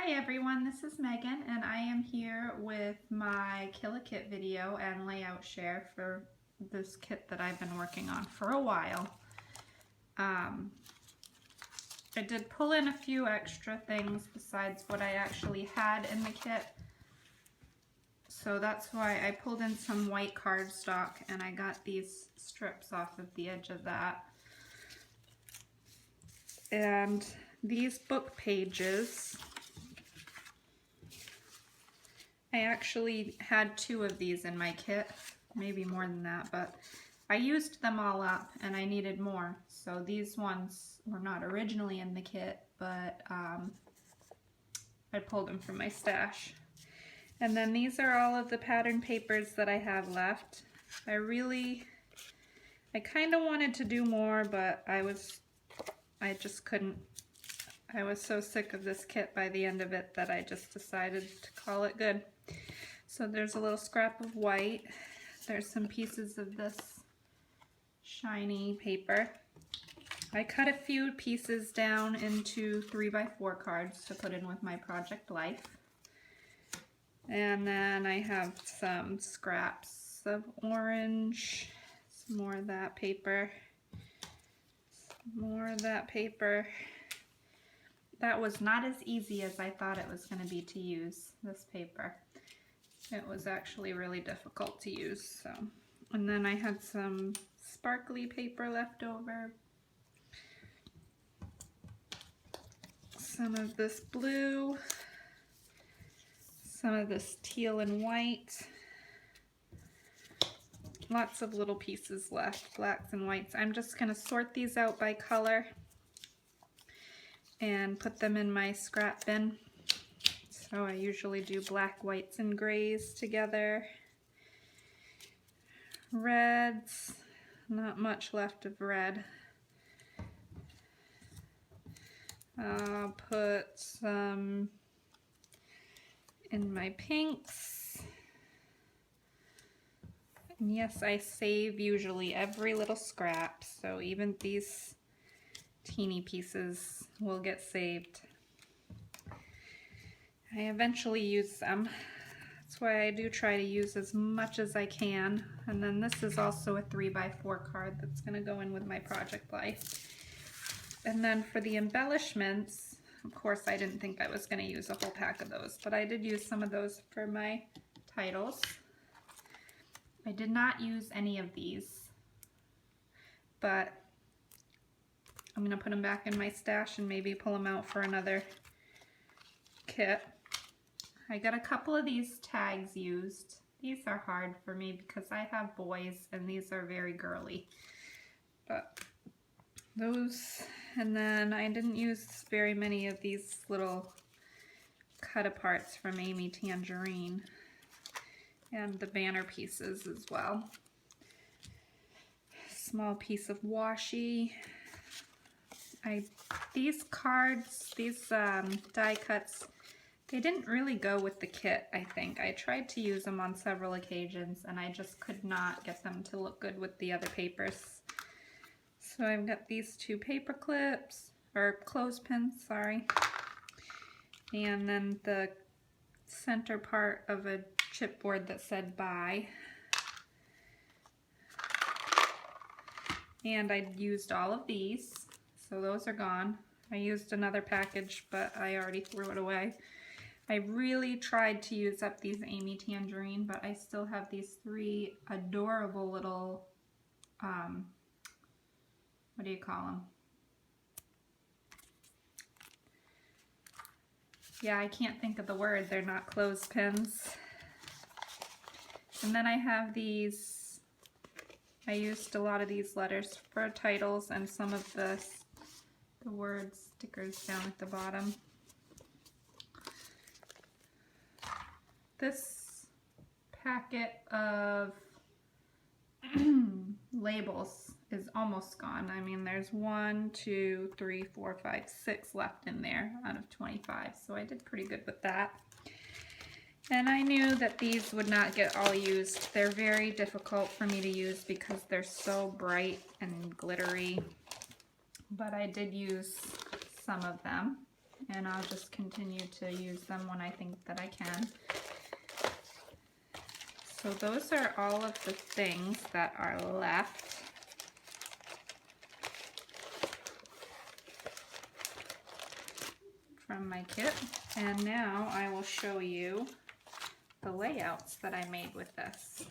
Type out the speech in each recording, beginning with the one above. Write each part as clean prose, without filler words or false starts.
Hi everyone, this is Megan and I am here with my Kill-A-Kit video and layout share for this kit that I've been working on for a while. I did pull in a few extra things besides what I actually had in the kit. So that's why I pulled in some white cardstock and I got these strips off of the edge of that. And these book pages, I actually had 2 of these in my kit, maybe more than that, but I used them all up and I needed more. So these ones were not originally in the kit, but I pulled them from my stash. And then these are all of the pattern papers that I have left. I kind of wanted to do more, but I just couldn't. I was so sick of this kit by the end of it that I just decided to call it good. So there's a little scrap of white. There's some pieces of this shiny paper. I cut a few pieces down into 3x4 cards to put in with my Project Life. And then I have some scraps of orange, some more of that paper, some more of that paper. That was not as easy as I thought it was going to be to use, this paper. It was actually really difficult to use. So, and then I had some sparkly paper left over. Some of this blue. Some of this teal and white. Lots of little pieces left, blacks and whites. I'm just going to sort these out by color and put them in my scrap bin. So I usually do black, whites, and grays together. Reds, not much left of red. I'll put some in my pinks. And yes, I save usually every little scrap, so even these teeny pieces will get saved. I eventually use them. That's why I do try to use as much as I can. And then this is also a 3x4 card that's going to go in with my Project Life. And then for the embellishments, of course I didn't think I was going to use a whole pack of those, but I did use some of those for my titles. I did not use any of these, but I'm going to put them back in my stash and maybe pull them out for another kit. I got a couple of these tags used. These are hard for me because I have boys and these are very girly. But those, and then I didn't use very many of these little cut aparts from Amy Tangerine, and the banner pieces as well. Small piece of washi. These cards, these die cuts, they didn't really go with the kit, I think. I tried to use them on several occasions and I just could not get them to look good with the other papers. So I've got these 2 paper clips, or clothespins, sorry. And then the center part of a chipboard that said bye. And I used all of these. So those are gone. I used another package, but I already threw it away. I really tried to use up these Amy Tangerine, but I still have these 3 adorable little, what do you call them? Yeah, I can't think of the word. They're not clothespins. And then I have these, I used a lot of these letters for titles and some of the word stickers down at the bottom. This packet of labels is almost gone. I mean, there's 1, 2, 3, 4, 5, 6 left in there out of 25, so I did pretty good with that. And I knew that these would not get all used. They're very difficult for me to use because they're so bright and glittery. But I did use some of them. and I'll just continue to use them when I think that I can. So those are all of the things that are left. From my kit, and now I will show you the layouts that I made with this.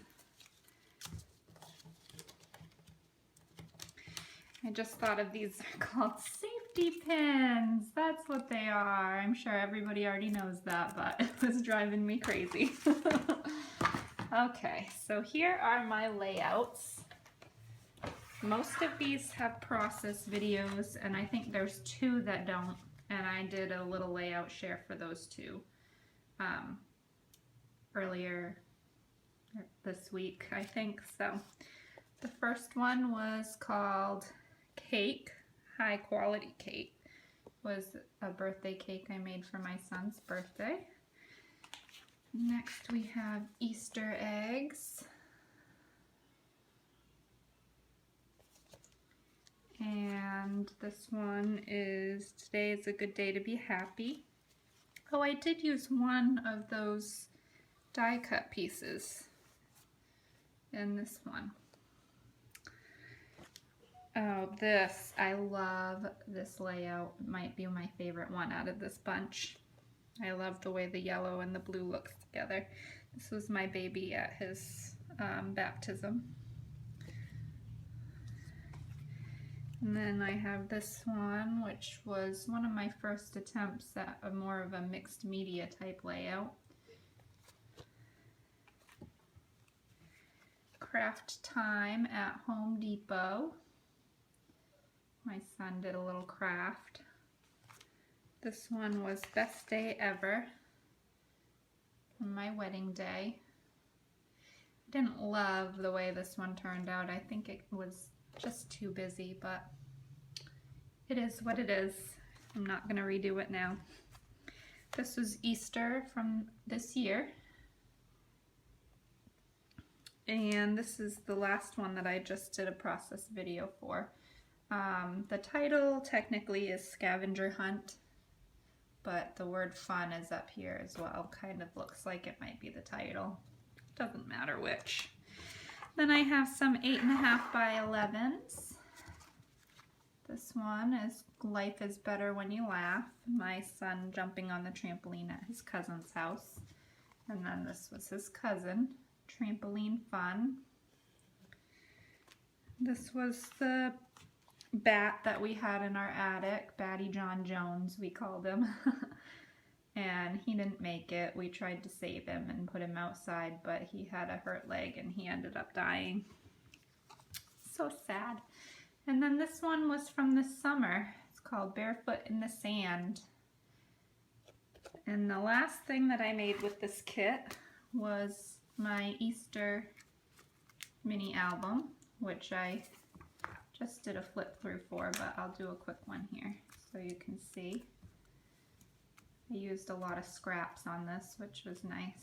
I just thought of these are called safety pins. That's what they are. I'm sure everybody already knows that, but it was driving me crazy. Okay, so here are my layouts. Most of these have process videos, and I think there's 2 that don't, and I did a little layout share for those 2 earlier this week, I think. So the first one was called Cake, High Quality Cake. It was a birthday cake I made for my son's birthday. Next we have Easter eggs. And this one is Today is a Good Day to Be Happy. Oh, I did use one of those die cut pieces in this one. Oh, this, I love this layout. It might be my favorite one out of this bunch. I love the way the yellow and the blue looks together. This was my baby at his baptism. And then I have this one, which was one of my first attempts at a more of a mixed media type layout. Craft time at Home Depot. My son did a little craft. This one was Best Day Ever on my wedding day. I didn't love the way this one turned out. I think it was just too busy, but it is what it is. I'm not going to redo it now. This was Easter from this year. And this is the last one that I just did a process video for. The title technically is Scavenger Hunt, but the word fun is up here as well. Kind of looks like it might be the title. Doesn't matter which. Then I have some 8.5 by 11s. This one is Life is Better When You Laugh. My son jumping on the trampoline at his cousin's house. And then this was his cousin, Trampoline Fun. This was the bat that we had in our attic, Batty John Jones we called him. And he didn't make it. We tried to save him and put him outside, but he had a hurt leg and he ended up dying. So sad. And then this one was from this summer. It's called Barefoot in the Sand. And the last thing that I made with this kit was my Easter mini album, which I just did a flip through for, but I'll do a quick one here so you can see. I used a lot of scraps on this, which was nice.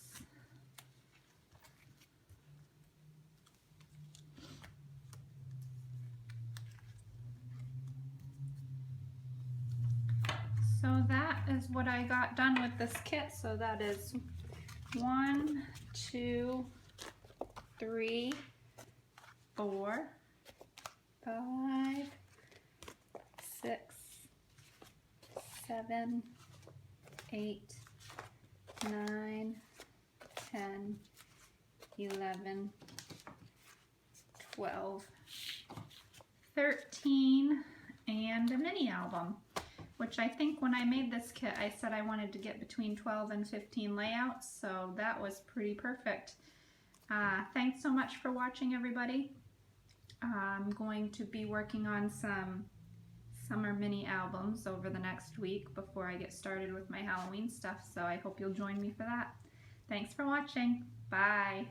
So that is what I got done with this kit. So that is 1, 2, 3, 4, 5, 6, 7, 8, 9, 10, 11, 12, 13, and a mini album, which I think when I made this kit, I said I wanted to get between 12 and 15 layouts, so that was pretty perfect. Thanks so much for watching, everybody. I'm going to be working on some summer mini albums over the next week before I get started with my Halloween stuff, so I hope you'll join me for that. Thanks for watching. Bye.